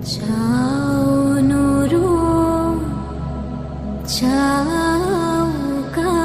চাও নুৰু চাও কা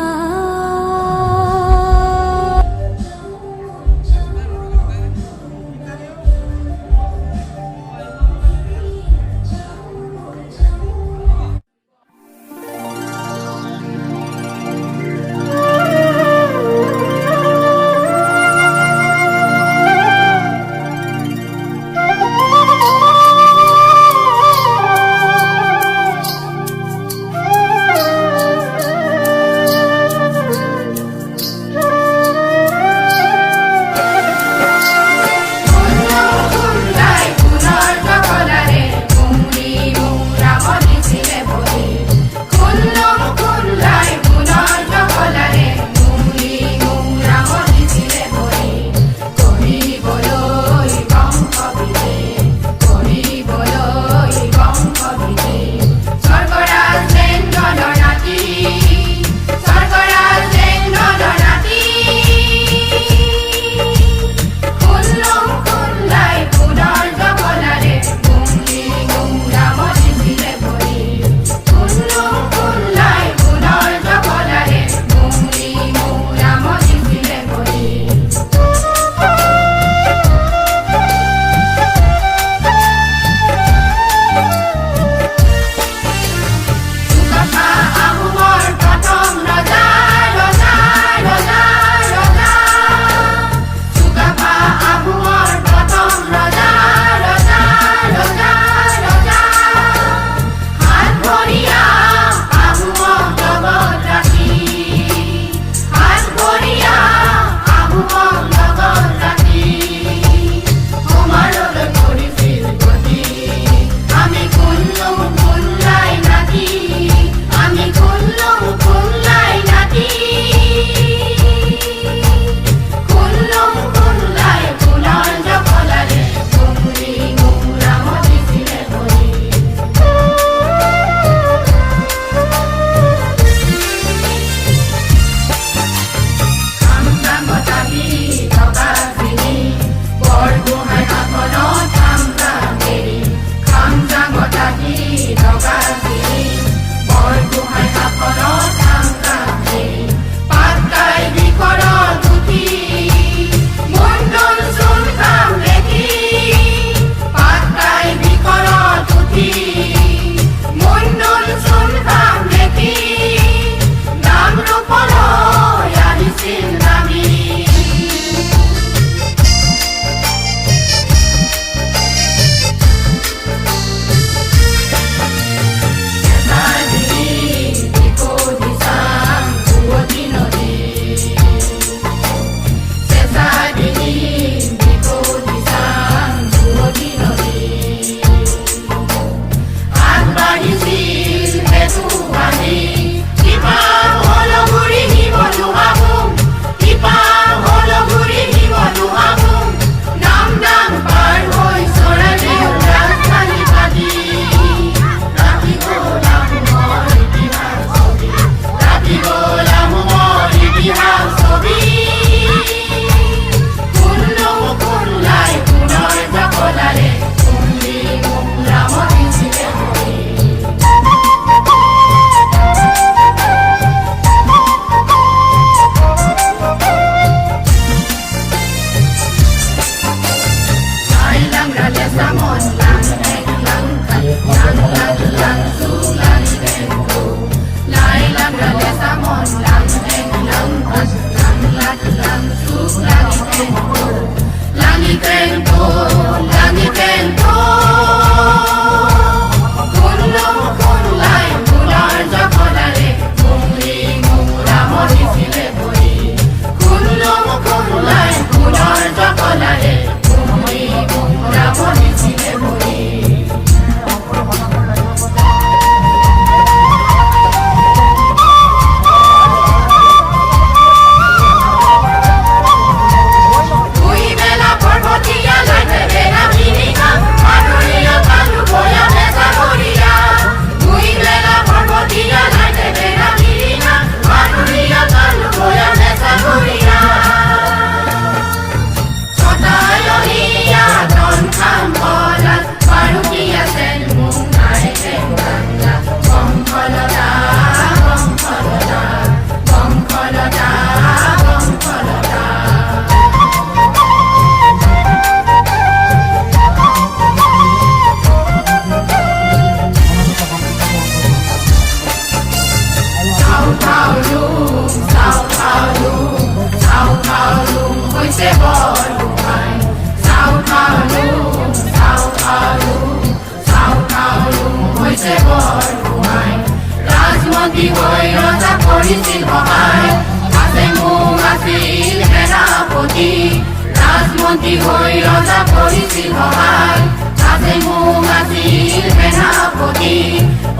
মন্ত্ৰী হৈ ৰজা কৰিছিল সহায় আছে মোক আছিল সেনাপতি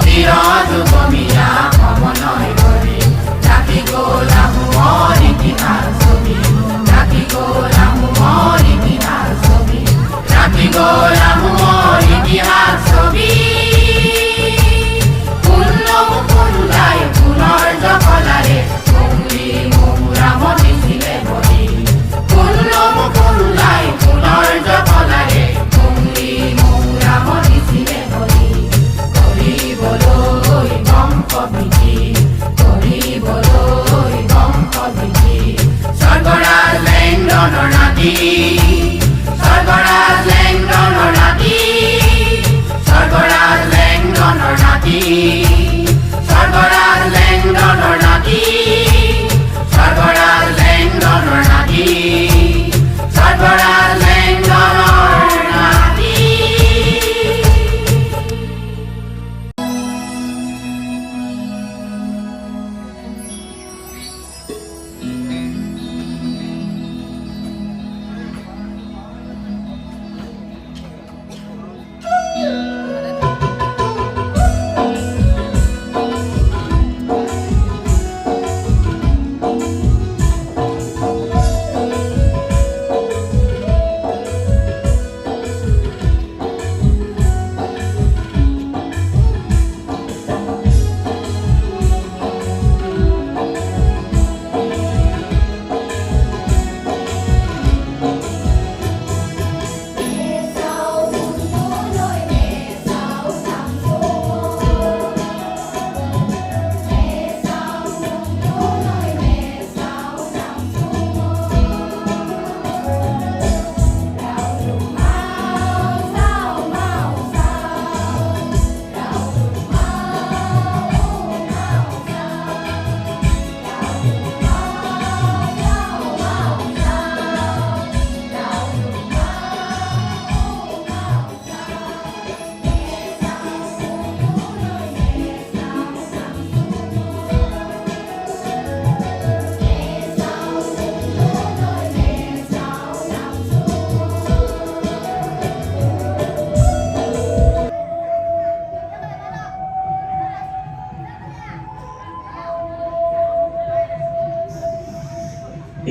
চিৰযুগমীয়া সমন্বয় কৰি ৰাখি গ'ল আহোমৰ ইতিহাস ছবি ৰাখি গ'ল আহোমৰ ইতিহাস ছবি ৰাখি গ'ল আহোমৰ ইতিহাস ছবি ফুলাই ফুলৰ জখলাৰে কুমলি মহুৰাম দিছিলে বলি ফুলাই ফুলৰ জখলাৰে কুমলি মহুৰাম দিছিলে বলি কৰিবলৈ বংশ বৃদ্ধি কৰিবলৈ বংশ বৃদ্ধি স্বৰ্গৰাজ লেংডনৰ নাতি স্বৰ্গৰাজ লেংডনৰ নাতি স্বৰ্গৰাজ লেংডনৰ নাতি স্বৰ্গৰাজ লেংডনৰ নাতি স্বৰ্গৰাজ লেংডনৰ নাতি স্বৰ্গৰাজ লেংডনৰ নাতি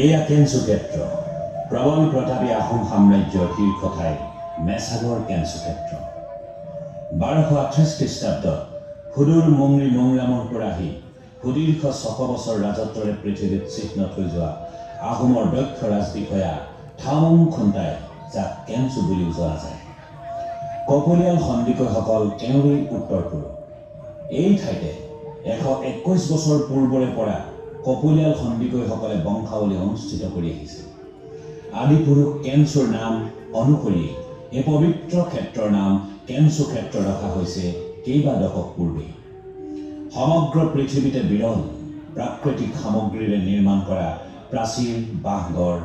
এয়া কেঞ্চু ক্ষেত্ৰ প্ৰবল প্ৰতাপী আহোম সাম্ৰাজ্যৰ শীৰ্ষ ঠাই মেছাগৰ কেঞ্চু ক্ষেত্ৰ 1228 খ্ৰীষ্টাব্দত সুদূৰ মংৰি মংৰামৰ পৰা আহি সুদীৰ্ঘ 600 বছৰ ৰাজত্বৰে পৃথিৱীত চিহ্ন থৈ যোৱা আহোমৰ দক্ষ ৰাজবিষয়া থামং খুণ্টাই যাক কেঞ্চু বুলিও জনা যায় কপলিয়াল সন্দিকৈসকল তেওঁৰেই উত্তৰপুৰুষ এই ঠাইতে 121 বছৰ পূৰ্বৰে পৰা কপলিয়াল সন্দিকৈসকলে বংশাৱলী অনুষ্ঠিত কৰি আহিছে আদিপুৰুষ কেঞ্চুৰ নাম অনুসৰি এই পবিত্ৰ ক্ষেত্ৰৰ নাম কেঞ্চু ক্ষেত্ৰ ৰখা হৈছে কেইবা দশক পূৰ্বে সমগ্ৰ পৃথিৱীতে বিৰল প্ৰাকৃতিক সামগ্ৰীৰে নিৰ্মাণ কৰা প্ৰাচীন বাঁহগড়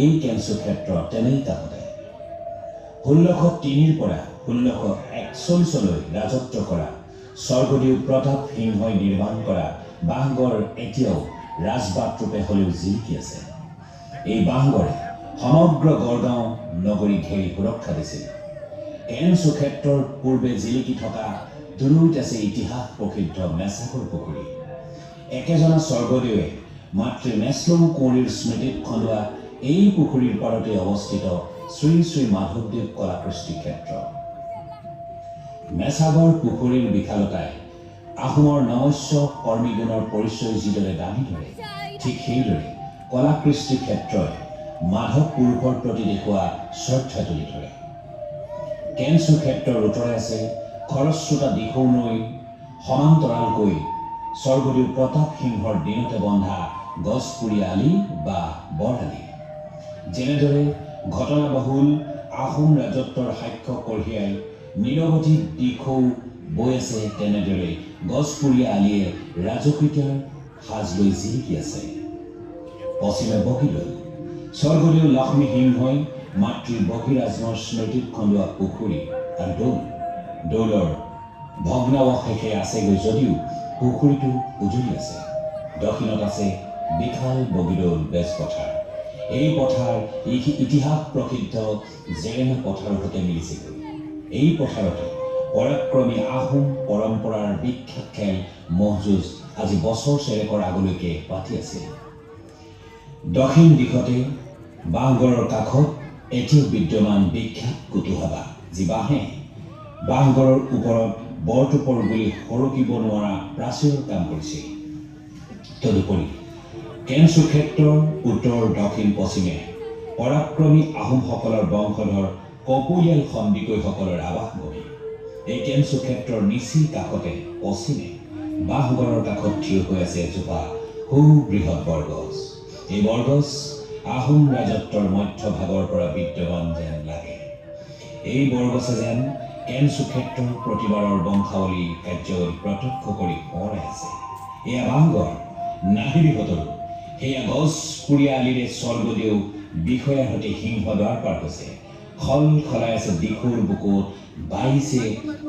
এই কেঞ্চু ক্ষেত্ৰ তেনেই তাতে 1603 পৰা 1641লৈ ৰাজত্ব কৰা স্বৰ্গদেউ প্ৰতাপ সিংহই নিৰ্মাণ কৰা বাঁহগড় এতিয়াও ৰাজবাট ৰূপে হলেও জিলিকি আছে এই বাঁহগড়ে সমগ্ৰ গড়গাঁও নগৰী ঘেৰি সুৰক্ষা দিছিল কেঞ্চু ক্ষেত্ৰৰ পূৰ্বে জিলিকি থকা দূৰৈত আছে ইতিহাস প্ৰসিদ্ধ মেছাগৰ পুখুৰী একেজনা স্বৰ্গদেৱে মাতৃ মেছলং কোঁৱৰীৰ স্মৃতিত খন্দোৱা এই পুখুৰীৰ পাৰতে অৱস্থিত শ্ৰী শ্ৰী মাধৱদেৱ কলাকৃষ্টি ক্ষেত্ৰ মেছাগৰ পুখুৰীৰ বিশালতাই আহোমৰ নমস্য কৰ্মীগুণৰ পৰিচয় যিদৰে দাঙি ধৰে ঠিক সেইদৰে কলাকৃষ্টি ক্ষেত্ৰই মাধৱ পুৰুষৰ প্ৰতি দেখুওৱা শ্ৰদ্ধা তুলি ধৰে কেঞ্চু ক্ষেত্ৰৰ উত্তৰে আছে খৰস্ৰোতা দিখৌ নৈ সমান্তৰালকৈ স্বৰ্গদেউ প্ৰতাপ সিংহৰ দিনতে বন্ধা গছপুৰী আলি বা বৰআলি যেনেদৰে ঘটনাবহুল আহোম ৰাজত্বৰ সাক্ষ্য কঢ়িয়াই নিৰৱধি দিখৌ বৈ আছে তেনেদৰে গছপুৰীয়া আলিয়ে ৰাজকীয়তাৰ সাজ লৈ জিলিকি আছে পশ্চিমে বগীদৈ স্বৰ্গদেউ লক্ষ্মী সিংহই মাতৃ বগীৰাজৰ স্মৃতিত খন্দোৱা পুখুৰী আৰু দৌলৰ ভগ্নাৱশেষে আছেগৈ যদিও পুখুৰীটো উজলি আছে দক্ষিণত আছে বিশাল বগীদৌল বেজপথাৰ এই পথাৰ ইতিহাস প্ৰসিদ্ধ জেৰেঙা পথাৰৰ সৈতে মিলিছেগৈ। এই পথাৰতে পৰাক্ৰমী আহোম পৰম্পৰাৰ বিখ্যাত খেল ম'হ যুঁজ আজি বছৰ চেৰেকৰ আগলৈকে পাতি আছিল। দক্ষিণ দিশতে বাঁহগড়ৰ কাষত এতিয়াও বিদ্যমান বিখ্যাত কুতুহাবা, যি বাঁহগড়ৰ ওপৰত বৰটোপৰ বুলি সৰকিব নোৱাৰা প্ৰাচীৰৰ কাম কৰিছে। তদুপৰি কেনচু ক্ষেত্ৰৰ উত্তৰ দক্ষিণ পশ্চিমে পৰাক্ৰমী আহোমসকলৰ বংশধৰ কপৌলিয়াল সন্দিকৈসকলৰ আৱাসভূমি। এই কেনচু ক্ষেত্ৰৰ নিচেই কাষতে পশ্চিমে বাঁহগড়ৰ কাষত থিয় হৈ আছে এজোপা সুবৃহৎ বৰগছ। এই বৰগছ আহোম ৰাজত্বৰ মধ্যভাগৰ পৰা বিদ্যমান যেন লাগে। এই বৰগছে যেন কেনচু ক্ষেত্ৰৰ প্ৰতিবাৰৰ বংশাৱলী কাৰ্যাৱলী প্ৰত্যক্ষ কৰি সোঁৱৰাই আছে। এয়া বাঁহগড় নাহিৰিহঁতৰো সেয়া গছপুৰীয়া আলিৰে স্বৰ্গদেউ বিষয়াৰ সৈতে সিংহ দ্বাৰ পাৰ হৈছে। খলাই আছে দিখৌৰ বুকুত বাইছে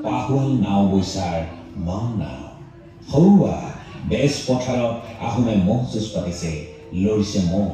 পাহুৱাল নাও বৈচাৰ মন নাও। সৌৱা বেজ পথাৰত আহোমে ম'হ যুঁজ পাতিছে, লৰিছে ম'হ।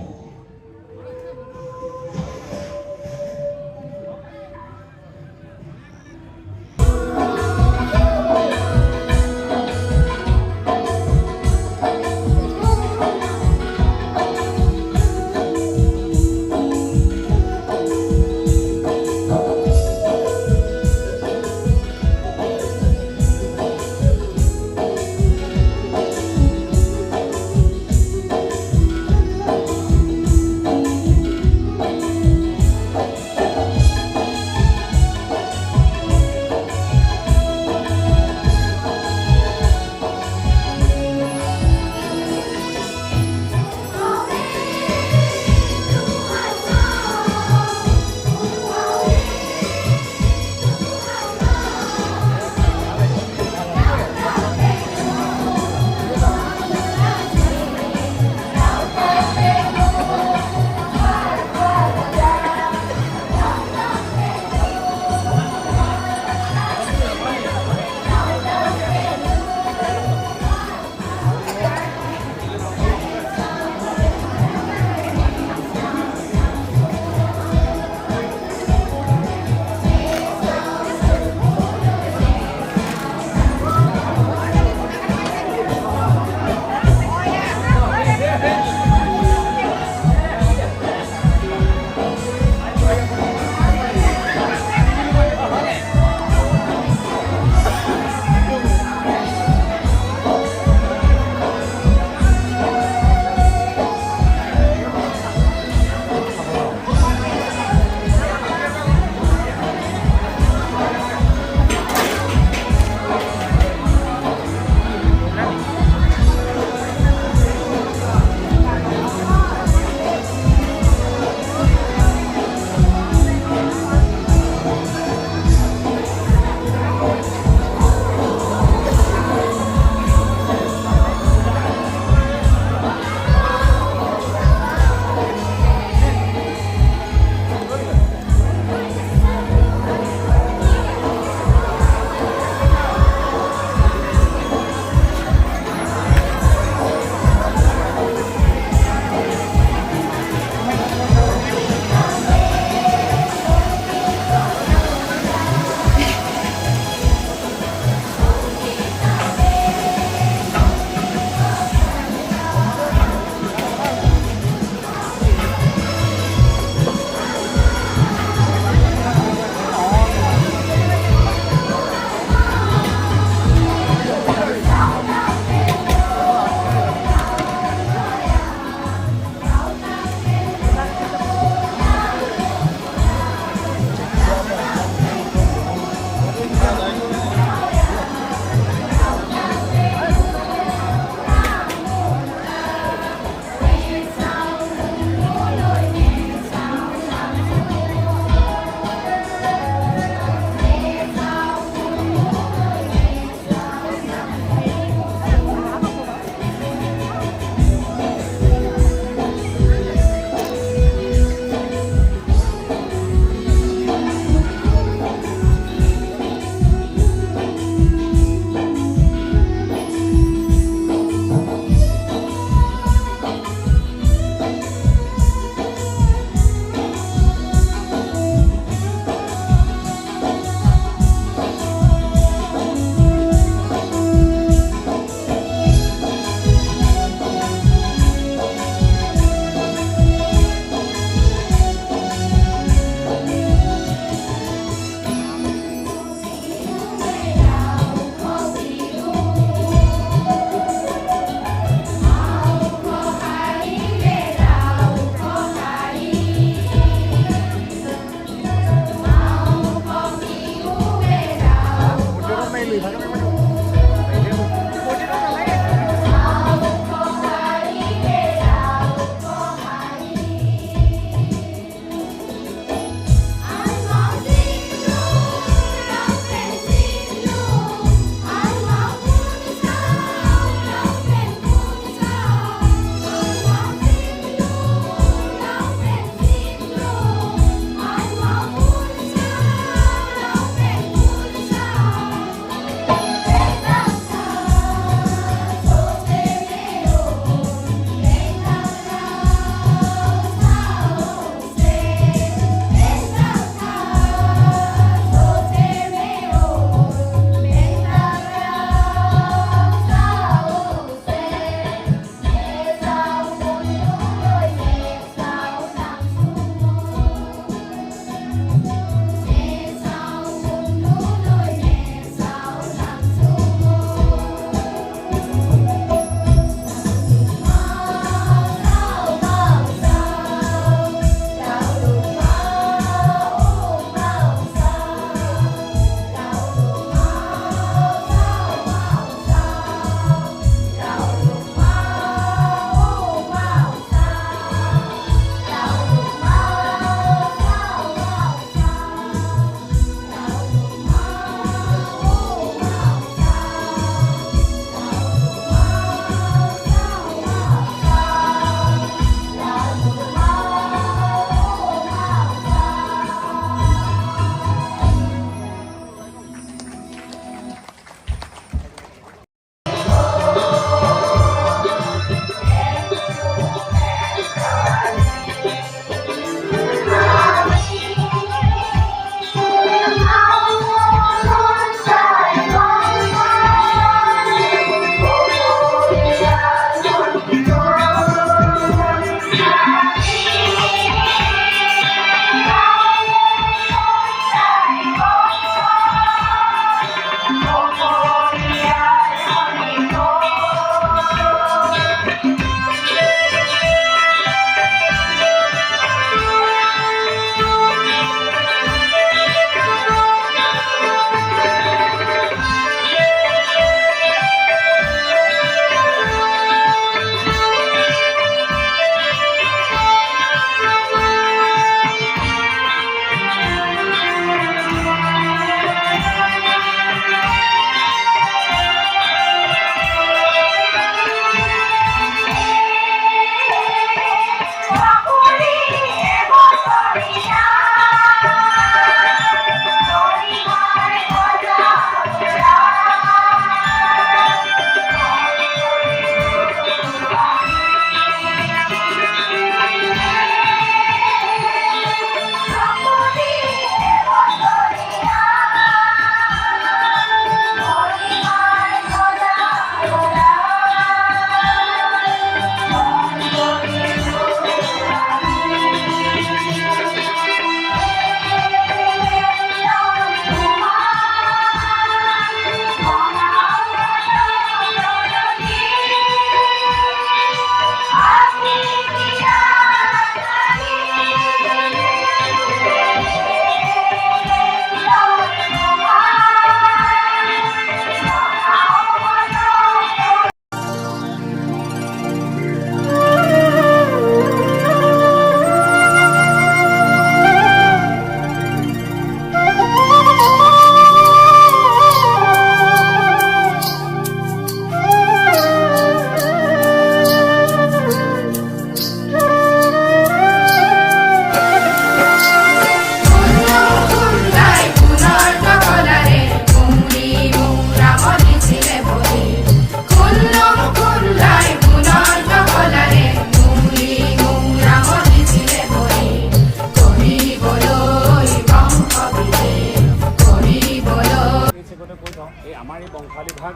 এই আমাৰ এই বংশাৱলী ভাগ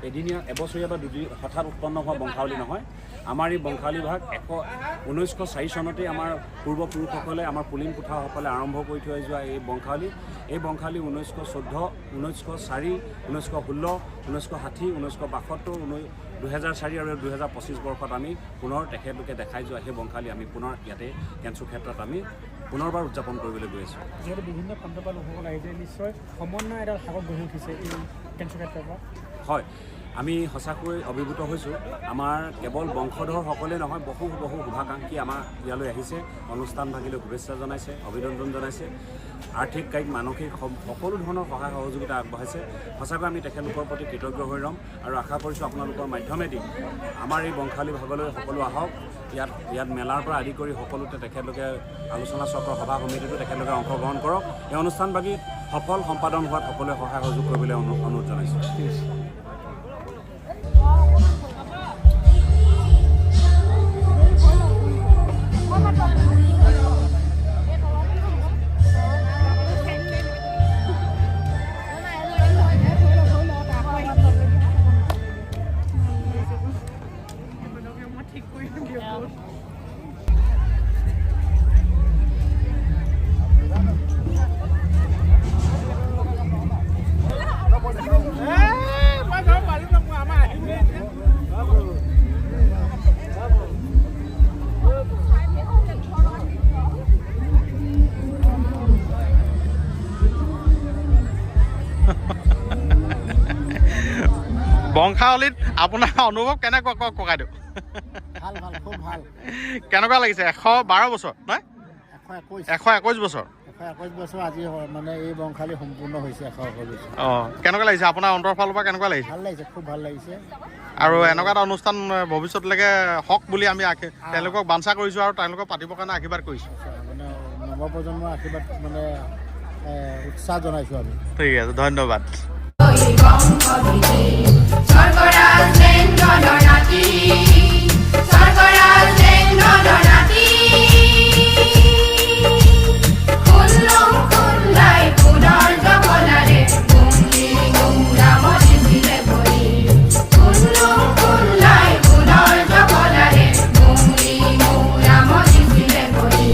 এদিনীয়া এবছৰীয়া বা দুদিন হঠাৎ উৎপন্ন হোৱা বংশাৱলী নহয়। আমাৰ এই বংশাৱলী ভাগ 1904 চনতেই আমাৰ পূৰ্বপুৰুষসকলে আমাৰ পুলিন পুঠাসকলে আৰম্ভ কৰি থৈ যোৱা এই বংশাৱলী 1914, 1904, 1916, 1960, 1972, 2004 আৰু 2025 বৰ্ষত আমি পুনৰ তেখেতলোকে দেখাই যোৱা সেই বংশাৱলী আমি পুনৰ ইয়াতে কেঞ্চু ক্ষেত্ৰত আমি পুনৰবাৰ উদযাপন কৰিবলৈ গৈ আছোঁ। যিহেতু বিভিন্ন প্ৰান্তৰ পৰা লোকসকল আহিছে, নিশ্চয় সমন্বয় এডাল সাগৰ গঢ়ি উঠিছে এই কেঞ্চু ক্ষেত্ৰৰ পৰা। হয়, আমি সঁচাকৈ অভিভূত হৈছোঁ। আমাৰ কেৱল বংশধৰসকলেই নহয়, বহু শুভাকাংক্ষী আমাৰ ইয়ালৈ আহিছে, অনুষ্ঠান ভাগিলৈ শুভেচ্ছা জনাইছে, অভিনন্দন জনাইছে, আৰ্থিক কায়িক মানসিক সকলো ধৰণৰ সহায় সহযোগিতা আগবঢ়াইছে। সঁচাকৈ আমি তেখেতলোকৰ প্ৰতি কৃতজ্ঞ হৈ ৰ'ম আৰু আশা কৰিছোঁ আপোনালোকৰ মাধ্যমেদি আমাৰ এই বংশাৱলী ভাগলৈ সকলো আহক। ইয়াত মেলাৰ পৰা আদি কৰি সকলোতে তেখেতলোকে আলোচনা চক্ৰ সভা সমিতিতো তেখেতলোকে অংশগ্ৰহণ কৰক। এই অনুষ্ঠানভাগী সফল সম্পাদন হোৱাত সকলোৱে সহায় সহযোগ কৰিবলৈ অনুৰোধ জনাইছোঁ। বংশাৱলীত আপোনাৰ অনুভৱ কেনেকুৱা কওক ককাইদেউ? ভাল ভাল, খুব ভাল। কেনেকুৱা লাগিছে? 112 বছৰ নহয়, 121 বছৰ। 121 বছৰ আজি মানে এই বংশাৱলী সম্পূৰ্ণ হৈছে 121 বছৰ। অঁ, কেনেকুৱা লাগিছে আপোনাৰ অন্তৰৰ ফালৰ পৰা? কেনেকুৱা লাগিছে? ভাল লাগিছে, খুব ভাল লাগিছে। আৰু এনেকুৱা এটা অনুষ্ঠান ভৱিষ্যতলৈকে হওক বুলি আমি তেওঁলোকক বাঞ্ছা কৰিছোঁ আৰু তেওঁলোকক পাতিবৰ কাৰণে আশীৰ্বাদ কৰিছোঁ। মানে নৱপ্ৰজন্মৰ আশীৰ্বাদ মানে উৎসাহ জনাইছোঁ আমি। ঠিক আছে, ধন্যবাদ। স্বৰ্গৰাজ বেংগলৰ নাতি, স্বৰ্গৰাজ বেংগলৰ নাতি, খুল্লুম খুল্লাই ফুলৰ জপনাৰে গুমলি গুমৰামত দিলে ভৰি, খুল্লুম খুল্লাই ফুলৰ জপনাৰে গুমলি গুমৰামত দিলে ভৰি।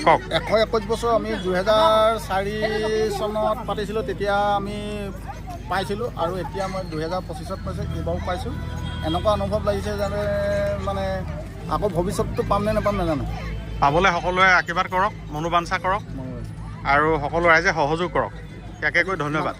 কওক 121 বছৰ আমি 2004 চনত পাতিছিলোঁ, তেতিয়া আমি পাইছিলোঁ আৰু এতিয়া মই 2025ত পাইছোঁ, এইবাৰো পাইছোঁ। এনেকুৱা অনুভৱ লাগিছে যেনে মানে আকৌ ভৱিষ্যতটো পাম নে নাপাম নাজানো। পাবলৈ সকলোৱে আশীৰ্বাদ কৰক, মনোবাঞ্ছা কৰক আৰু সকলো ৰাইজে সহযোগ কৰক। ইয়াকে কৈ ধন্যবাদ।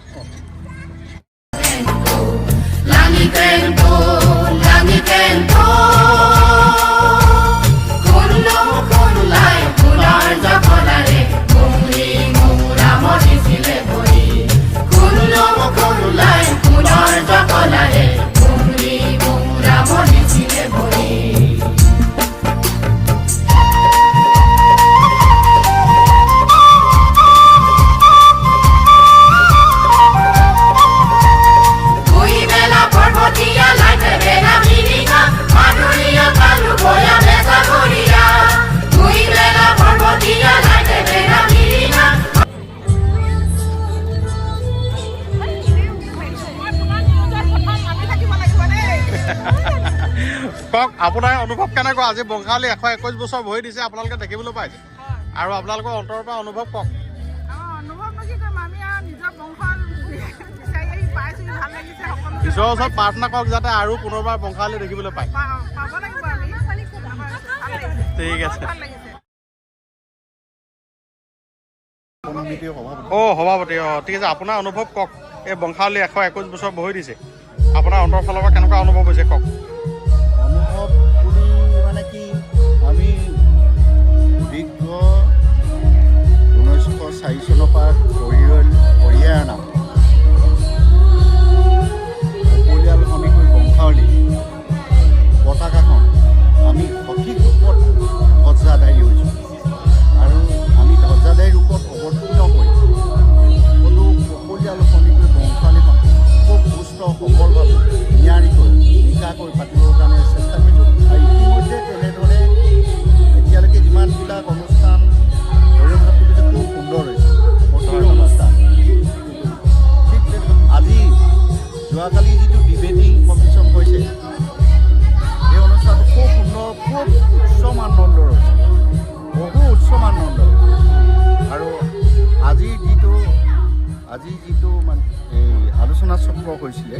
কওক আপোনাৰ অনুভৱ কেনেকুৱা? আজি বংশালী 121 বছৰ ভৰি দিছে, আপোনালোকে দেখিবলৈ পাইছে আৰু আপোনালোকৰ অন্তৰৰ পৰা অনুভৱ কওক। ঈশ্বৰৰ ওচৰত প্ৰাৰ্থনা কৰক যাতে আৰু পুনৰবাৰ বংশালী দেখিবলৈ পায়। ঠিক আছে। সভাপতি ঠিক আছে, আপোনাৰ অনুভৱ কওক। এই বংশালী 121 বছৰ ভৰি দিছে, আপোনাৰ অন্তৰৰ ফালৰ পৰা কেনেকুৱা অনুভৱ হৈছে কওক। অনুভৱ বুলি মানে কি, আমি দীৰ্ঘ 1904 চনৰ পৰা কঢ়িয়াই অনা পৰিয়াল সন্দিকৈ বংশাৱলী পতাকাখন আমি সঠিক ৰূপত ধ্বজাধাৰী হৈছোঁ আৰু আমি ধ্বজাধাৰী ৰূপত অৱতীৰ্ণ হৈ সকলো পৰিয়াল সন্দিকৈ বংশাৱলীখন খুব সুস্থ সবলভাৱে নিয়াৰিকৈ নিকাকৈ পাতিবৰ কাৰণে চেষ্টা কৰিছোঁ। আৰু ইতিমধ্যে তেনেদৰে এতিয়ালৈকে যিমানবিলাক অনুষ্ঠান ধৰি তুলিছে খুব সুন্দৰ হৈছে প্ৰতিটো অনুষ্ঠান। ঠিক আজি যোৱাকালি যিটো ডিবেটিং কম্পিটিশ্যন হৈছে, এই অনুষ্ঠানটো খুব সুন্দৰ, খুব উচ্চ মানদণ্ডৰ হৈছে, বহু উচ্চ মানদণ্ডৰ। আৰু আজি যিটো মানে এই আলোচনা চক্ৰ হৈছিলে,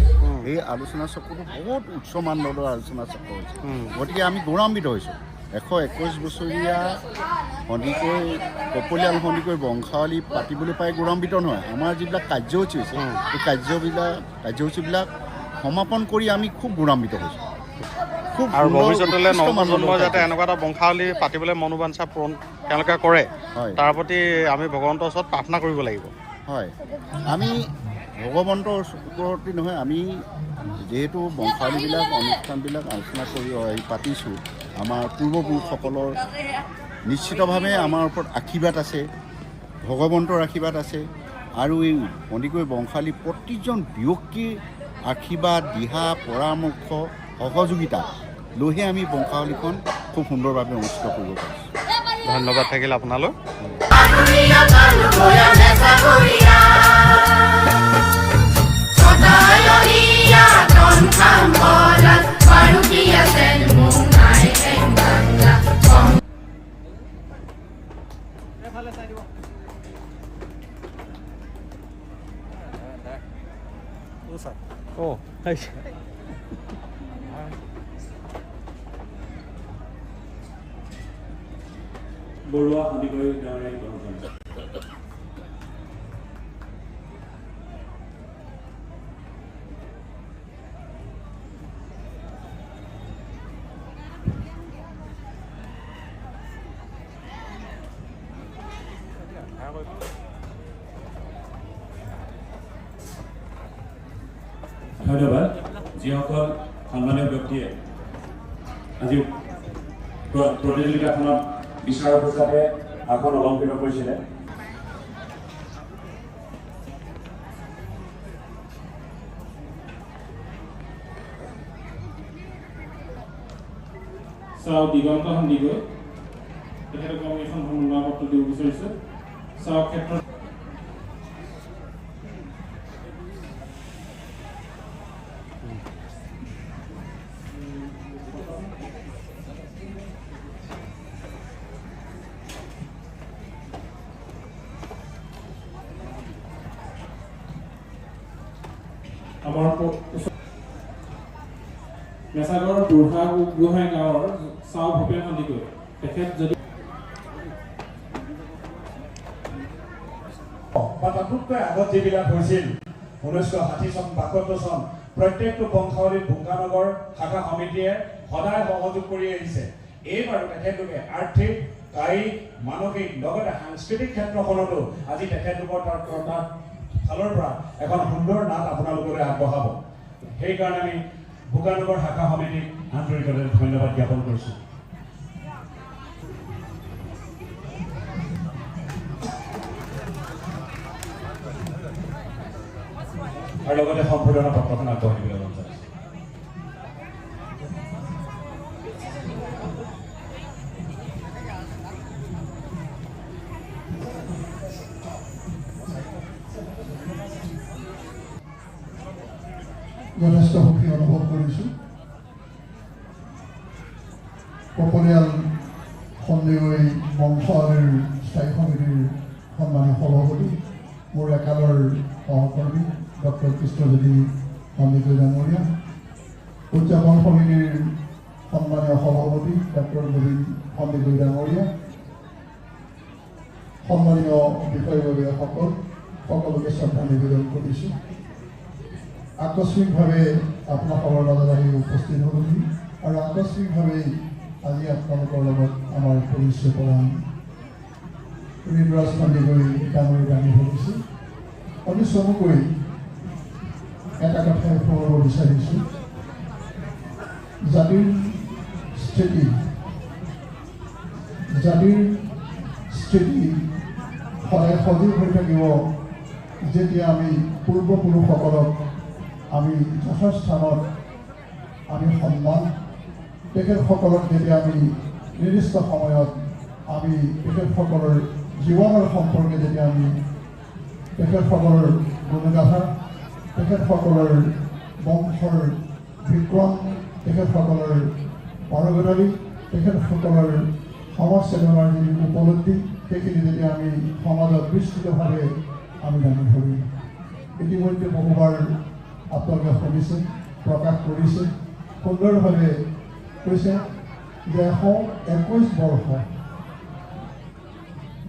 এই আলোচনা চক্ৰটো বহুত উচ্চ মানদণ্ডৰ আলোচনা চক্ৰ হৈছে। গতিকে আমি গৌৰৱান্বিত হৈছোঁ। 121 বছৰীয়া সন্দিকৈ কপলিয়াল সন্দিকৈ বংশাৱলী পাতিবলৈ পাই গৌৰৱান্বিত নহয়। আমাৰ যিবিলাক কাৰ্যসূচী হৈছে, এই কাৰ্যসূচীবিলাক সমাপন কৰি আমি খুব গৌৰৱান্বিত হৈছোঁ। খুব আৰু ভৱিষ্যতলৈ নৱপ্ৰজন্মই যাতে এনেকুৱা এটা বংশাৱলী পাতিবলৈ মনোবাঞ্ছা পূৰণ তেওঁলোকে কৰে, তাৰ প্ৰতি আমি ভগৱন্তৰ ওচৰত প্ৰাৰ্থনা কৰিব লাগিব। হয়, আমি ভগৱন্তৰ ওপৰতে নহয়, আমি যিহেতু বংশাৱলীবিলাক অনুষ্ঠানবিলাক আলোচনা কৰি পাতিছোঁ, আমাৰ পূৰ্বপুৰুষসকলৰ নিশ্চিতভাৱে আমাৰ ওপৰত আশীৰ্বাদ আছে, ভগৱন্তৰ আশীৰ্বাদ আছে। আৰু এই সন্দিকৈ বংশাৱলী প্ৰতিজন ব্যক্তিৰ আশীৰ্বাদ, দিহা, পৰামৰ্শ, সহযোগিতা লৈহে আমি বংশাৱলীখন খুব সুন্দৰভাৱে অনুষ্ঠিত কৰিব পাৰিছোঁ। ধন্যবাদ থাকিল আপোনালৈ। বৰুৱা সন্দিকৈ গাঁৱৰে গণতন্ত্ৰ। ধন্যবাদ। যিসকল সন্মানীয় ব্যক্তিয়ে আজি প্ৰতিযোগিতাখনত বিচাৰক হিচাপে আসন অলংকৃত কৰিছিলে, দিগন্ত সন্দিকৈ তেখেতক আমি এখন সন্মানপত্ৰ দিব বিচাৰিছোঁ। ক্ষেত্ৰত আমাৰ মেছাগড় বুঢ়া গোহাঁই গাঁৱৰ চাও ভূপেন সন্দিকৈ তেখেত যদি তাতোতকৈ আগত যিবিলাক হৈছিল 1960 চন 72 চন প্ৰত্যেকটো বংশাৱলীত ভোকানগৰ শাখা সমিতিয়ে সদায় সহযোগ কৰি আহিছে। এইবাৰো তেখেতলোকে আৰ্থিক কায়িক মানসিক লগতে সাংস্কৃতিক ক্ষেত্ৰখনতো আজি তেখেতলোকৰ তাৰ ফালৰ পৰা এখন সুন্দৰ নাট আপোনালোকলৈ আগবঢ়াব। সেইকাৰণে আমি ভোকানগৰ শাখা সমিতিক আন্তৰিকভাৱে ধন্যবাদ জ্ঞাপন কৰিছোঁ। আৰু লগতে সম্বোধনা পত্ৰখন আগবঢ়াই দিবলৈ মন যায়। যথেষ্ট সুখী অনুভৱ কৰিছোঁ। কপলিয়াল সন্দিকৈ বংশাৱলীৰ স্থায়ী সমিতিৰ সন্মানীয় সভাপতি মোৰ একালৰ সহকৰ্মী ডক্টৰ কৃষ্ণজ্যোতি সন্দিকৈ ডাঙৰীয়া, উদযাপন সমিতিৰ সন্মানীয় সভাপতি ডক্টৰ গোবিন্দ সন্দিকৈ ডাঙৰীয়া, সন্মানীয় বিষয়ববীয়াসকল সকলোকে শ্ৰদ্ধা নিবেদন কৰিছোঁ। আকস্মিকভাৱে আপোনালোকৰ মাজত আহি উপস্থিত হ'বহি আৰু আকস্মিকভাৱেই আজি আপোনালোকৰ লগত আমাৰ পৰিচয় প্ৰদান ঋতুৰাজ সন্দিকৈ ডাঙৰীক আমি ভাবিছোঁ। অতি চমুকৈ এটা কথাই ক'ব বিচাৰিছোঁ, জাতিৰ স্থিতি সদায় সজীৱ হৈ থাকিব যেতিয়া আমি পূৰ্বপুৰুষসকলক আমি যথাস্থানত আমি সন্মান, তেখেতসকলক যেতিয়া আমি নিৰ্দিষ্ট সময়ত আমি তেখেতসকলৰ জীৱনৰ সম্পৰ্কে যেতিয়া আমি তেখেতসকলৰ গুণগাথা, তেখেতসকলৰ বংশৰ বিক্ৰম, তেখেতসকলৰ পাৰগতালী, তেখেতসকলৰ সমাজ চেতনাৰ যি উপলব্ধি, সেইখিনি যেতিয়া আমি সমাজত বিস্তৃতভাৱে আমি দাঙি ধৰিম। ইতিমধ্যে বহুবাৰ আপোনালোকে শুনিছে, প্ৰকাশ কৰিছে, সুন্দৰভাৱে কৈছে যে 121 বৰ্ষ,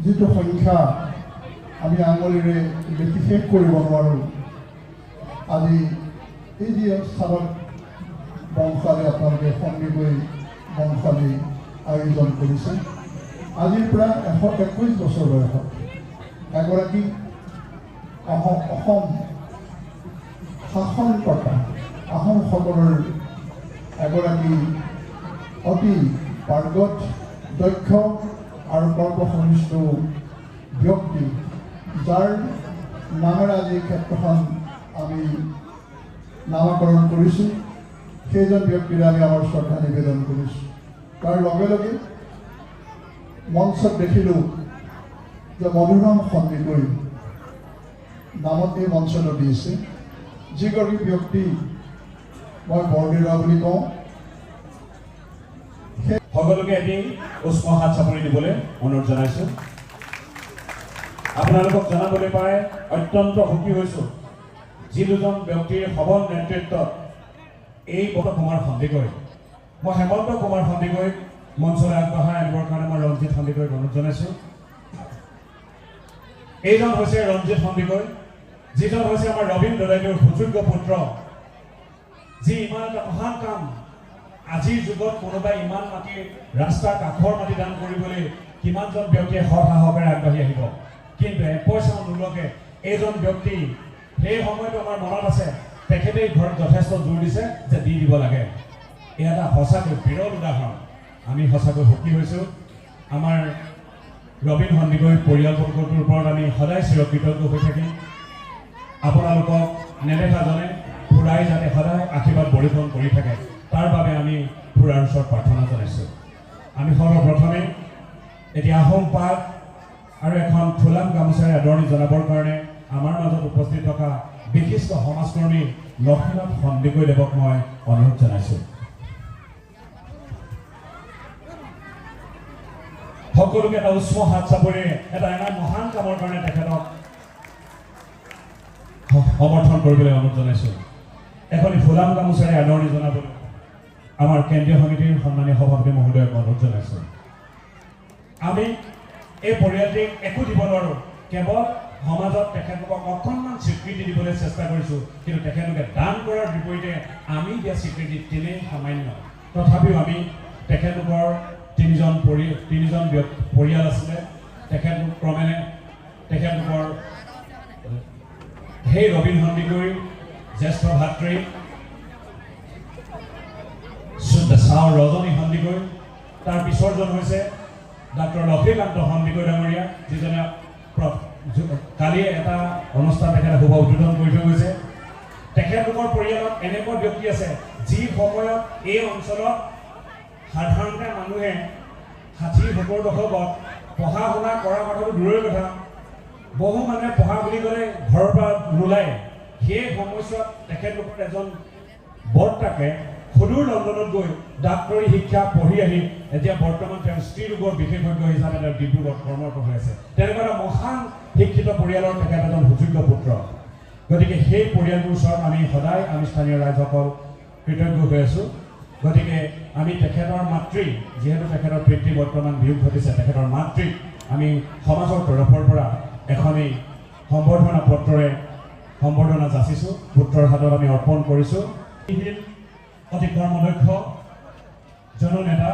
যিটো সংখ্যা আমি আঙুলিৰে লিখি শেষ কৰিব নোৱাৰোঁ। আজি এই যি স্থানত বংশালী আপোনালোকে সন্দিকৈ বংশালী আয়োজন কৰিছে, আজিৰ পৰা 121 বছৰ বয়সত এগৰাকী অসম শাসনকৰ্তা, আহোমসকলৰ এগৰাকী অতি পাৰ্গত, দক্ষ আৰু কৰ্মসংশ্লিষ্ট ব্যক্তি, যাৰ নামেৰে আজি ক্ষেত্ৰখন আমি নামাকৰণ কৰিছোঁ, সেইজন ব্যক্তিৰে আমি আমাৰ শ্ৰদ্ধা নিবেদন কৰিছোঁ। তাৰ লগে লগে মঞ্চত দেখিলোঁ যে মধুৰাম সন্দিকৈ নামত এই মঞ্চটো দিছে, যিগৰাকী ব্যক্তি মই বৰদেউতা বুলি কওঁ। সকলোকে এটি উষ্ম হাত চাপৰি দিবলৈ অনুৰোধ জনাইছোঁ। আপোনালোকক জনাবলৈ পাই অত্যন্ত সুখী হৈছোঁ, যি দুজন ব্যক্তিৰ সবল নেতৃত্বত এই কুমাৰ সন্দিকৈ, মই হেমন্ত কুমাৰ সন্দিকৈ মঞ্চলৈ আগবঢ়াই আনিবৰ কাৰণে মই ৰঞ্জিত সন্দিকৈক অনুৰোধ জনাইছোঁ। এইজন হৈছে ৰঞ্জিত সন্দিকৈ, যিজন হৈছে আমাৰ ৰবীন দদাইদেউৰ সুযোগ্য পুত্ৰ, যি ইমান এটা মহান কাম। আজিৰ যুগত কোনোবাই ইমান মাটি, ৰাস্তাৰ কাষৰ মাটি দান কৰিবলৈ কিমানজন ব্যক্তিয়ে সৎসাহসেৰে আগবাঢ়ি আহিব, কিন্তু পইচাও নোলোৱাকৈ এইজন ব্যক্তি, সেই সময়তো আমাৰ মনত আছে, তেখেতেই ঘৰত যথেষ্ট জোৰ দিছে যে দি দিব লাগে। এয়া এটা সঁচাকৈ বিৰল উদাহৰণ। আমি সঁচাকৈ সুখী হৈছোঁ। আমাৰ ৰবীন সন্দিকৈ পৰিয়ালবৰ্গটোৰ ওপৰত আমি সদায় চিৰকৃতজ্ঞ হৈ থাকিম। আপোনালোকক নেদেখাজনে খুৰাই যাতে সদায় আশীৰ্বাদ বৰিষণ কৰি থাকে, তাৰ বাবে আমি খুৰাৰ ওচৰত প্ৰাৰ্থনা জনাইছোঁ। আমি সৰ্বপ্ৰথমে এতিয়া আহোম পাঠ আৰু এখন থোলাম গামোচাৰে আদৰণি জনাবৰ কাৰণে আমাৰ মাজত উপস্থিত থকা বিশিষ্ট সমাজকৰ্মী লক্ষ্মীনাথ সন্দিকৈ দেৱক মই অনুৰোধ জনাইছোঁ। সকলোকে এটা উষ্ম হাত চাপৰিৰে এটা এনে মহান কামৰ কাৰণে তেখেতক সমৰ্থন কৰিবলৈ অনুৰোধ জনাইছোঁ। এখনি ফুলাম গামোচাৰে আদৰণি জনাবলৈ আমাৰ কেন্দ্ৰীয় সমিতিৰ সন্মানীয় সভাপতি মহোদয়ক অনুৰোধ জনাইছোঁ। আমি এই পৰিয়ালটিক একো দিব নোৱাৰোঁ, কেৱল সমাজত তেখেতলোকক অকণমান স্বীকৃতি দিবলৈ চেষ্টা কৰিছোঁ, কিন্তু তেখেতলোকে দান কৰাৰ বিপৰীতে আমি দিয়া স্বীকৃতি তেনেই সামান্য। তথাপিও আমি তেখেতলোকৰ তিনিজন পৰিয়াল আছিলে, তেখেতলোক ক্ৰমেণে তেখেতলোকৰ সেই ৰবীন সন্দিকৈ জ্যেষ্ঠ ভাতৃ চাও ৰজনী সন্দিকৈ, তাৰ পিছৰজন হৈছে ডাক্তৰ লক্ষ্মীকান্ত সন্দিকৈ ডাঙৰীয়া, যিজনে কালি এটা অনুষ্ঠান তেখেতে শুভ উদ্বোধন কৰি থৈ গৈছে। তেখেতলোকৰ পৰিয়ালত এনেকুৱা ব্যক্তি আছে যি সময়ত এই অঞ্চলত সাধাৰণতে মানুহে 60-70 দশকত পঢ়া শুনা কৰাৰ কথাটো দূৰৰে কথা, বহু মানুহে পঢ়া বুলি ক'লে ঘৰৰ পৰা নোলায়। সেই সময়ছোৱাত তেখেতলোকৰ এজন বৰ্তাকে সুদূৰ লণ্ডনত গৈ ডাক্তৰী শিক্ষা পঢ়ি আহি এতিয়া বৰ্তমান তেওঁ স্ত্ৰী ৰোগৰ বিশেষজ্ঞ হিচাপে তেওঁ ডিব্ৰুগড়ত কৰ্মৰত হৈ আছে। তেনেকুৱা এটা মহান শিক্ষিত পৰিয়ালৰ তেখেত এজন সুযোগ্য পুত্ৰ। গতিকে সেই পৰিয়ালটোৰ ওচৰত আমি সদায় আমি স্থানীয় ৰাইজসকল কৃতজ্ঞ হৈ আছোঁ। গতিকে আমি তেখেতৰ মাতৃ, যিহেতু তেখেতৰ পিতৃ বৰ্তমান বিয়োগ ঘটিছে, তেখেতৰ মাতৃক আমি সমাজৰ তৰফৰ পৰা এখনি সম্বৰ্ধনা পত্ৰৰে সম্বৰ্ধনা যাচিছোঁ, পুত্ৰৰ হাতত আমি অৰ্পণ কৰিছোঁ। অতি কৰ্মদক্ষ জননেতা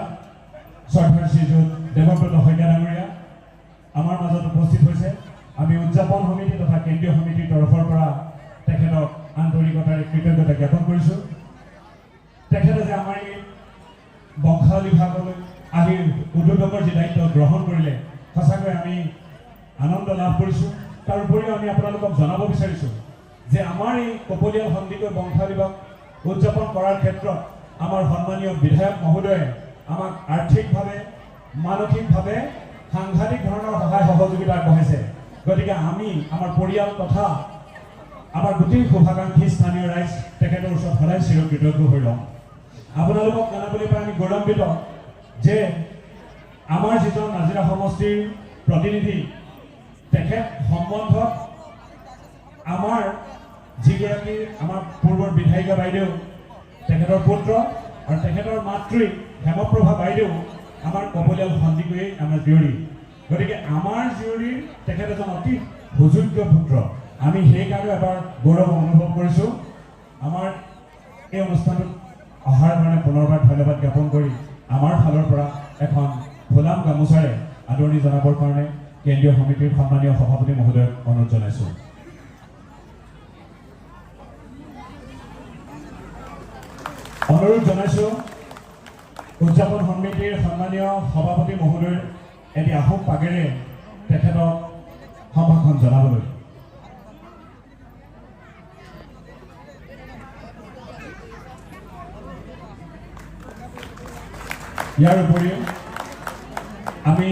শ্ৰদ্ধাৰ শ্ৰীযুত দেৱব্ৰত শইকীয়া ডাঙৰীয়া আমাৰ মাজত উপস্থিত হৈছে। আমি উদযাপন সমিতি তথা কেন্দ্ৰীয় সমিতিৰ তৰফৰ পৰা তেখেতক আন্তৰিকতাৰে কৃতজ্ঞতা জ্ঞাপন কৰিছোঁ। তেখেতে যে আমাৰ এই বংশাৱলী বিভাগলৈ আহি উদ্বোধকৰ যি দায়িত্ব গ্ৰহণ কৰিলে, সঁচাকৈ আমি আনন্দ লাভ কৰিছোঁ। তাৰ উপৰিও আমি আপোনালোকক জনাব বিচাৰিছোঁ যে আমাৰ এই কপলিয়াল সন্দিকৈ বংশাৱলী বিভাগ উদযাপন কৰাৰ ক্ষেত্ৰত আমাৰ সন্মানীয় বিধায়ক মহোদয়ে আমাক আৰ্থিকভাৱে মানসিকভাৱে সাংঘাতিক ধৰণৰ সহায় সহযোগিতা আগবঢ়াইছে। গতিকে আমি আমাৰ পৰিয়াল তথা আমাৰ গোটেই শুভাকাংক্ষী স্থানীয় ৰাইজ তেখেতৰ ওচৰত সদায় চিৰকৃতজ্ঞ হৈ ল'ম। আপোনালোকক জনাবলৈ পাই আমি গৌৰৱান্বিত যে আমাৰ যিজন নাজিৰা সমষ্টিৰ প্ৰতিনিধি, তেখেত সম্বন্ধত আমাৰ যিগৰাকী আমাৰ পূৰ্বৰ বিধায়িকা বাইদেউ, তেখেতৰ পুত্ৰ আৰু তেখেতৰ মাতৃ হেমপ্ৰভা বাইদেউ আমাৰ কপলিয়াল সন্দিকৈয়ে আমাৰ জীয়ৰী। গতিকে আমাৰ জীয়ৰীৰ তেখেত এজন অতি সুযোগ্য পুত্ৰ। আমি সেইকাৰণে এবাৰ গৌৰৱ অনুভৱ কৰিছোঁ। আমাৰ এই অনুষ্ঠানটোত অহাৰ কাৰণে পুনৰবাৰ ধন্যবাদ জ্ঞাপন কৰি আমাৰ ফালৰ পৰা এখন ফুলাম গামোচাৰে আদৰণি জনাবৰ কাৰণে কেন্দ্ৰীয় সমিতিৰ সন্মানীয় সভাপতি মহোদয়ক অনুৰোধ জনাইছোঁ। অনুৰোধ জনাইছোঁ উদযাপন সমিতিৰ সন্মানীয় সভাপতি মহোদয়ৰ এটি আহোম পাগেৰে তেখেতক সম্ভাষণ জনাবলৈ। ইয়াৰ উপৰিও আমি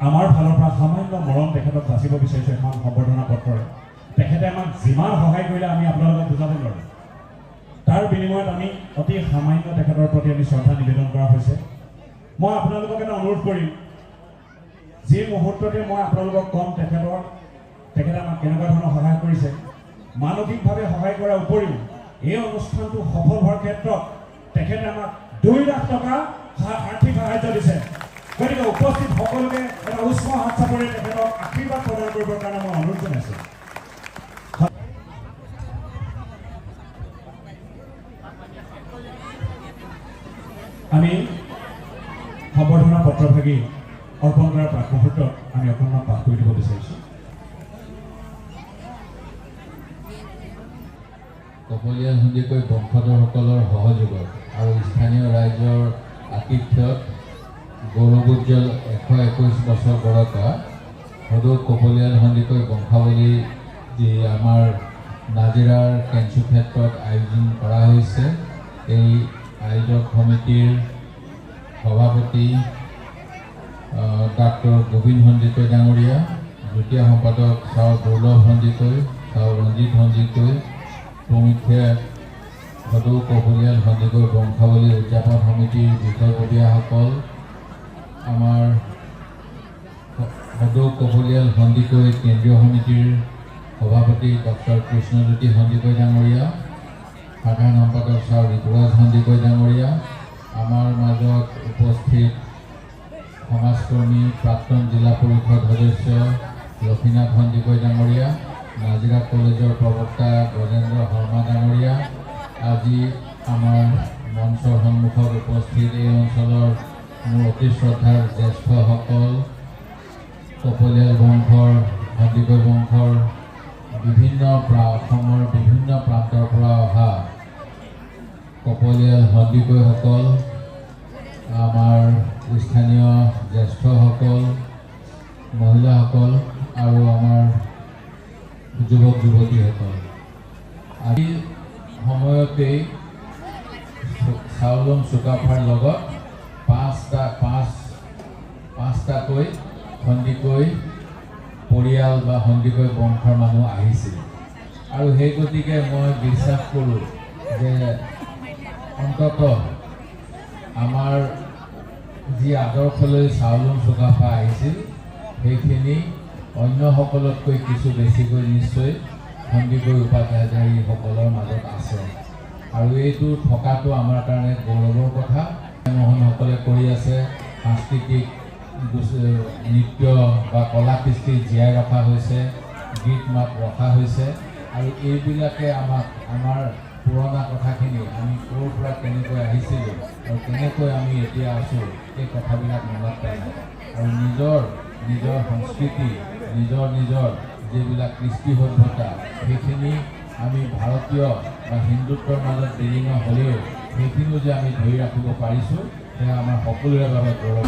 আমাৰ ফালৰ পৰা সামান্য মৰম তেখেতক যাচিব বিচাৰিছোঁ এখন সম্বৰ্ধনা পত্ৰৰে। তেখেতে আমাক যিমান সহায় কৰিলে আমি আপোনালোকক বুজাব নোৱাৰোঁ। তাৰ বিনিময়ত আমি অতি সামান্য তেখেতৰ প্ৰতি আমি শ্ৰদ্ধা নিবেদন কৰা হৈছে। মই আপোনালোকক এটা অনুৰোধ কৰিম, যি মুহূৰ্ততে মই আপোনালোকক ক'ম তেখেতে আমাক কেনেকুৱা ধৰণৰ সহায় কৰিছে। মানসিকভাৱে সহায় কৰাৰ উপৰিও এই অনুষ্ঠানটো সফল হোৱাৰ ক্ষেত্ৰত তেখেতে আমাক 2 লাখ টকা আৰ্থিক সাহায্য দিছে। গতিকে উপস্থিত সকলোকে এটা উষ্ম হাত চাপৰি তেখেতক আশীৰ্বাদ প্ৰদান কৰিবৰ কাৰণে মই অনুৰোধ জনাইছোঁ। আমি সম্বৰ্ধনা পত্ৰভাগী অৰ্পণ কৰাৰ প্ৰাক মুহূৰ্তত আমি অকণমান পাঠ কৰি দিব বিচাৰিছোঁ। কপলিয়াল সন্দিকৈ বংশধৰসকলৰ সহযোগত আৰু স্থানীয় ৰাইজৰ আতিথ্যত গৌৰৱোজ্জ্বল 121 বছৰ বয়সা সদৌ কপলিয়াল সন্দিকৈ বংশাৱলী যি আমাৰ নাজিৰাৰ কেঞ্চু ক্ষেত্ৰত আয়োজন কৰা হৈছে। এই আয়োজক সমিতিৰ সভাপতি ডাক্তৰ গোবিন্দ সন্দিকৈ ডাঙৰীয়া, যুটীয়া সম্পাদক চাও দুৰ্লভ সন্দিকৈ, চাও ৰঞ্জিত সন্দিকৈ প্ৰমুখ্যে সদৌ কপলিয়াল সন্দিকৈ বংশাৱলী উদযাপন সমিতিৰ বিষয়ববীয়াসকল, আমাৰ সদৌ কপলিয়াল সন্দিকৈ কেন্দ্ৰীয় সমিতিৰ সভাপতি ডক্টৰ কৃষ্ণজ্যোতি সন্দিকৈ ডাঙৰীয়া, সাধাৰণ সম্পাদক ছাৰ ঋতুৰাজ সন্দিকৈ ডাঙৰীয়া, আমাৰ মাজত উপস্থিত সমাজকৰ্মী প্ৰাক্তন জিলা পৰিষদ সদস্য লক্ষীনাথ সন্দিকৈ ডাঙৰীয়া, নাজিৰা কলেজৰ প্ৰবক্তা গজেন্দ্ৰ শৰ্মা ডাঙৰীয়া, আজি আমাৰ মঞ্চৰ সন্মুখত উপস্থিত এই অঞ্চলৰ মোৰ অতি শ্ৰদ্ধাৰ জ্যেষ্ঠসকল, কপলিয়াল বংশৰ সন্দিকৈ বংশৰ অসমৰ বিভিন্ন প্ৰান্তৰ পৰা অহা কপলিয়াল সন্দিকৈসকল, আমাৰ স্থানীয় জ্যেষ্ঠসকল, মহিলাসকল আৰু আমাৰ যুৱক যুৱতীসকল, আজি সময়তেই চাওলুং চুকাফাৰ লগত পাঁচটাকৈ সন্দিকৈ পৰিয়াল বা সন্দিকৈ বংশৰ মানুহ আহিছিল। আৰু সেই গতিকে মই বিশ্বাস কৰোঁ যে অন্ততঃ আমাৰ যি আদৰ্শলৈ চাওলুং চুকাফা আহিছিল সেইখিনি অন্যসকলতকৈ কিছু বেছিকৈ নিশ্চয় সন্দিকৈ উপাধ্যায়সকলৰ মাজত আছে। আৰু এইটো থকাটো আমাৰ কাৰণে গৌৰৱৰ কথা। মোহনসকলে কৰি আছে সাংস্কৃতিক নৃত্য বা কলা কৃষ্টি জীয়াই ৰখা হৈছে, গীত মাত ৰখা হৈছে, আৰু এইবিলাকে আমাক আমাৰ পুৰণা কথাখিনি আমি ক'ৰ পৰা কেনেকৈ আহিছিলোঁ আৰু কেনেকৈ আমি এতিয়া আছোঁ এই কথাবিলাক মনত পেলায়। আৰু নিজৰ সংস্কৃতি, নিজৰ যিবিলাক কৃষ্টি সভ্যতা সেইখিনি আমি ভাৰতীয় বা হিন্দুত্বৰ মাজত বিলীন হ'লেও সেইখিনিও যে আমি ধৰি ৰাখিব পাৰিছোঁ সেয়া আমাৰ সকলোৰে বাবে গৌৰৱ।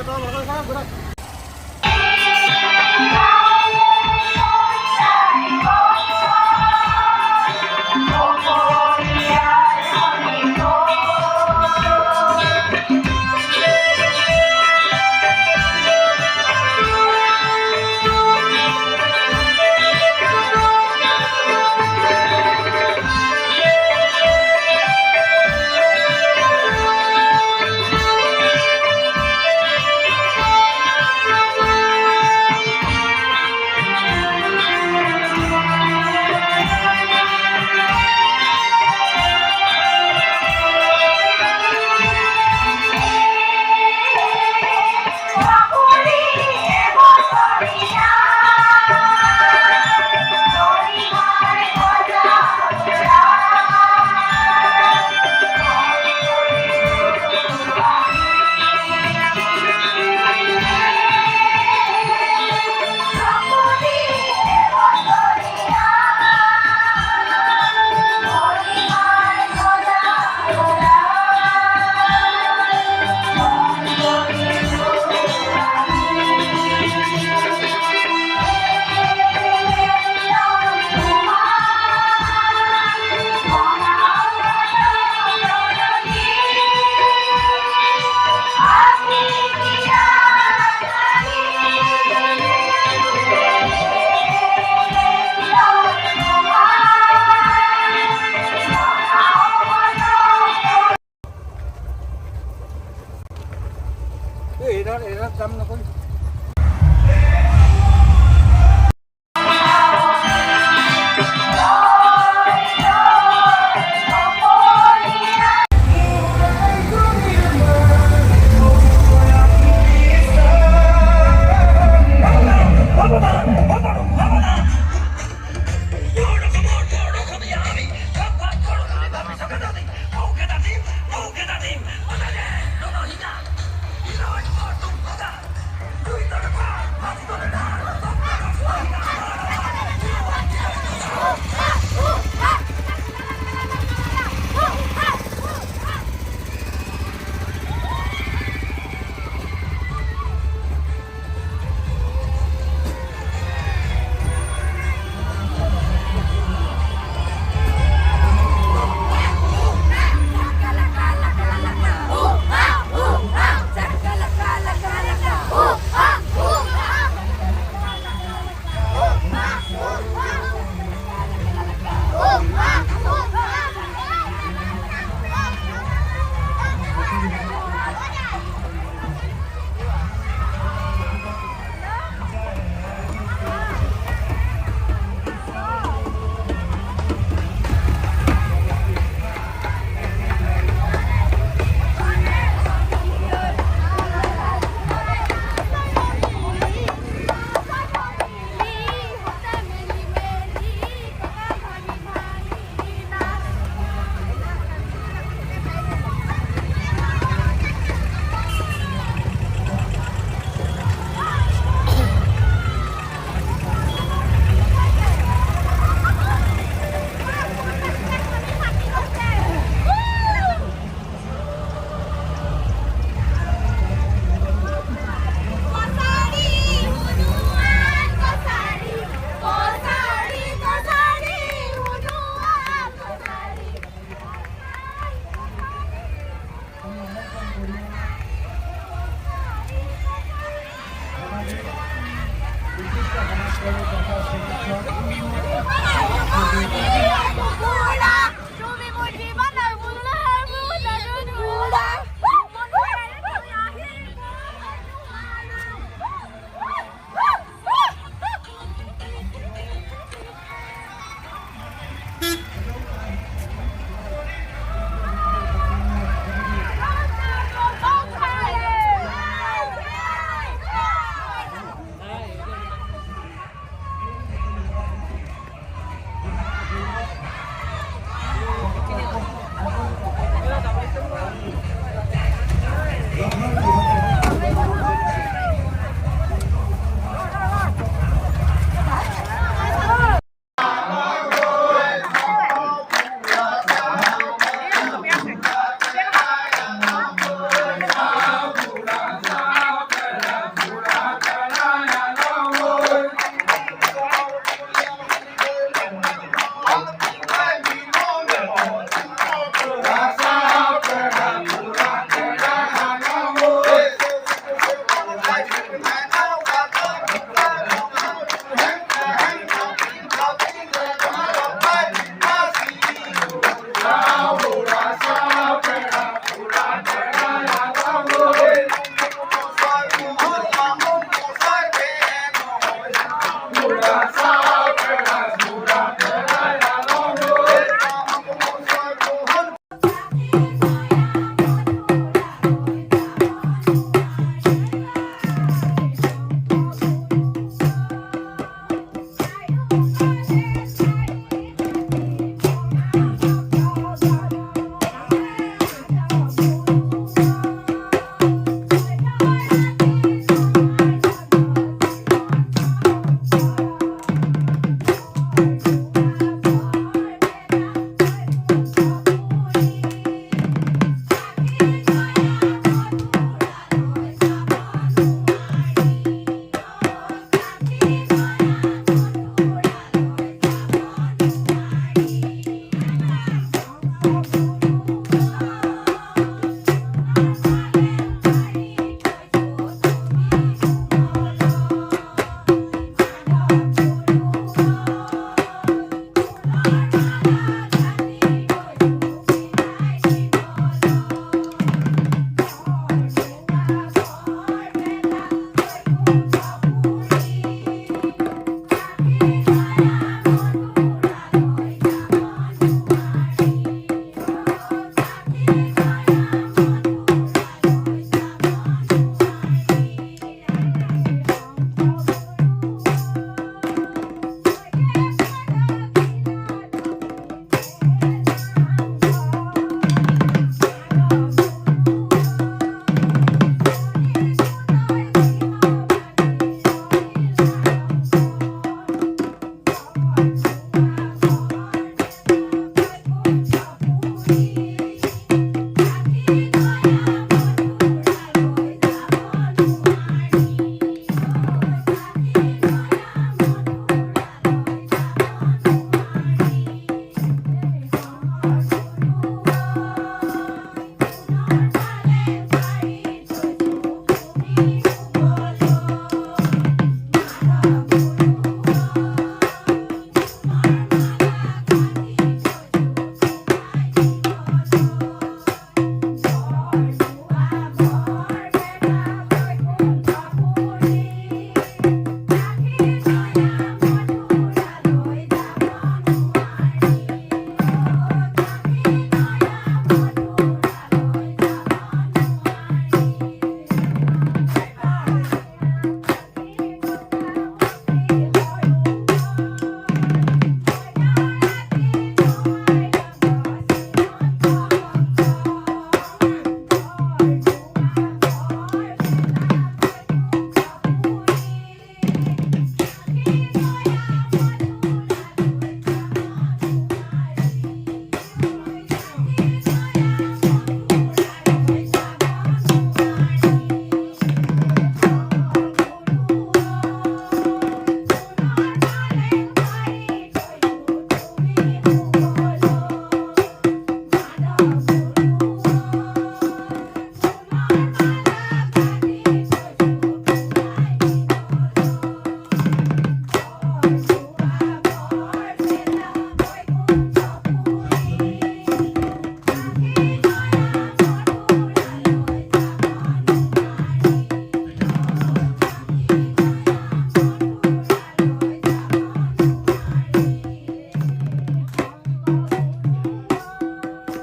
তই